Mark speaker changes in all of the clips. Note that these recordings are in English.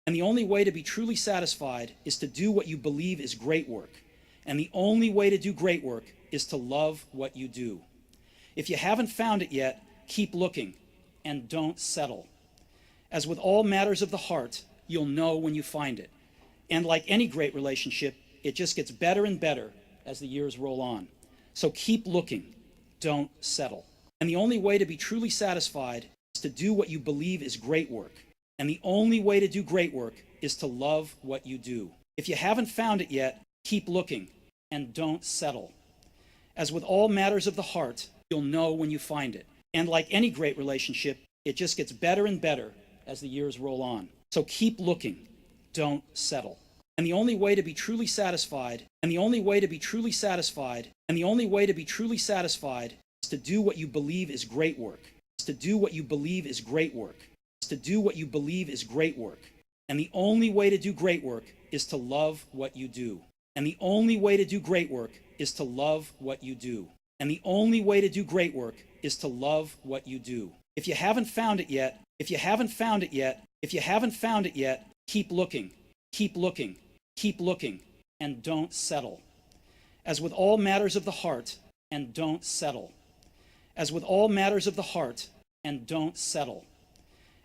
Speaker 1: And the only way to be truly satisfied is to do what you believe is great work. And the only way to do great work is to love what you do. If you haven't found it yet, keep looking and don't settle. As with all matters of the heart, you'll know when you find it. And like any great relationship, it just gets better and better as the years roll on. So keep looking, don't settle. And the only way to be truly satisfied is to do what you believe is great work. And the only way to do great work is to love what you do. If you haven't found it yet, keep looking and don't settle. As with all matters of the heart, you'll know when you find it. And like any great relationship, it just gets better and better as the years roll on. So keep looking, don't settle. And the only way to be truly satisfied, and the only way to be truly satisfied, and the only way to be truly satisfied is to do what you believe is great work. Is to do what you believe is great work. Is to do what you believe is great work. And the only way to do great work is to love what you do. And the only way to do great work is to love what you do. And the only way to do great work is to love what you do. If you haven't found it yet, if you haven't found it yet, if you haven't found it yet, keep looking, keep looking, keep looking, and don't settle. As with all matters of the heart, and don't settle. As with all matters of the heart, and don't settle.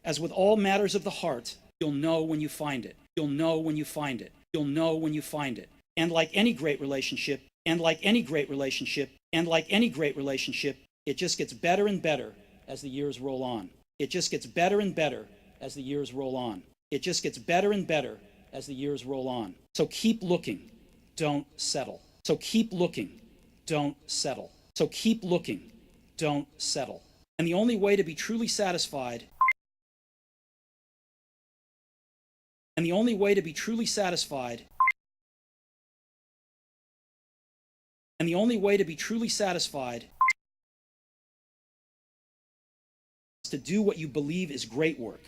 Speaker 1: As with all matters of the heart, you'll know when you find it. You'll know when you find it. You'll know when you find it. And like any great relationship, and like any great relationship, and like any great relationship, it just gets better and better as the years roll on. It just gets better and better as the years roll on. It just gets better and better as the years roll on. So keep looking, don't settle. So keep looking, don't settle. So keep looking, don't settle. And the only way to be truly satisfied, and the only way to be truly satisfied, and the only way to be truly satisfied is to do what you believe is great work.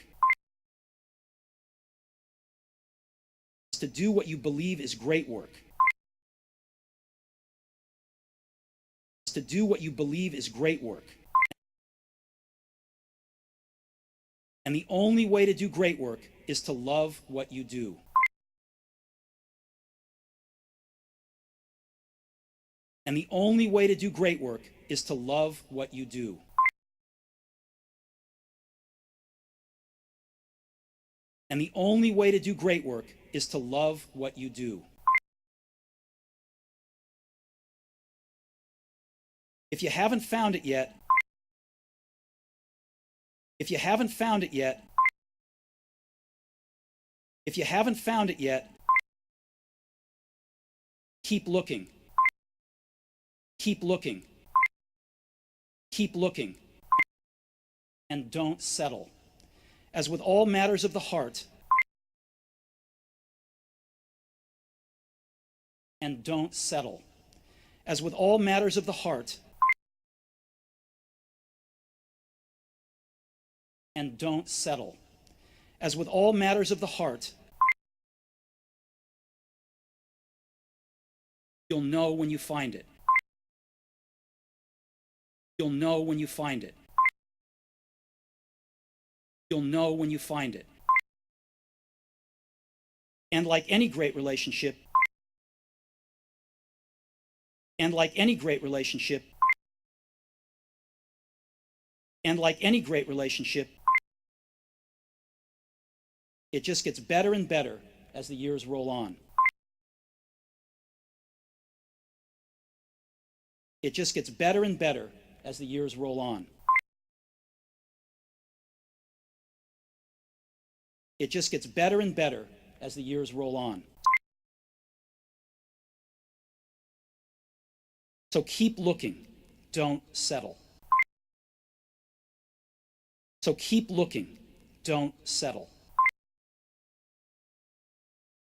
Speaker 1: Is to do what you believe is great work. Is to do what you believe is great work. And the only way to do great work is to love what you do. And the only way to do great work is to love what you do. And the only way to do great work is to love what you do. If you haven't found it yet, if you haven't found it yet, if you haven't found it yet, keep looking, keep looking, keep looking, and don't settle. As with all matters of the heart, and don't settle. As with all matters of the heart, and don't settle. As with all matters of the heart, you'll know when you find it. You'll know when you find it. You'll know when you find it. And like any great relationship, and like any great relationship, and like any great relationship, it just gets better and better as the years roll on. It just gets better and better as the years roll on. It just gets better and better as the years roll on. So keep looking, don't settle. So keep looking, don't settle.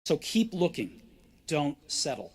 Speaker 1: So keep looking, don't settle.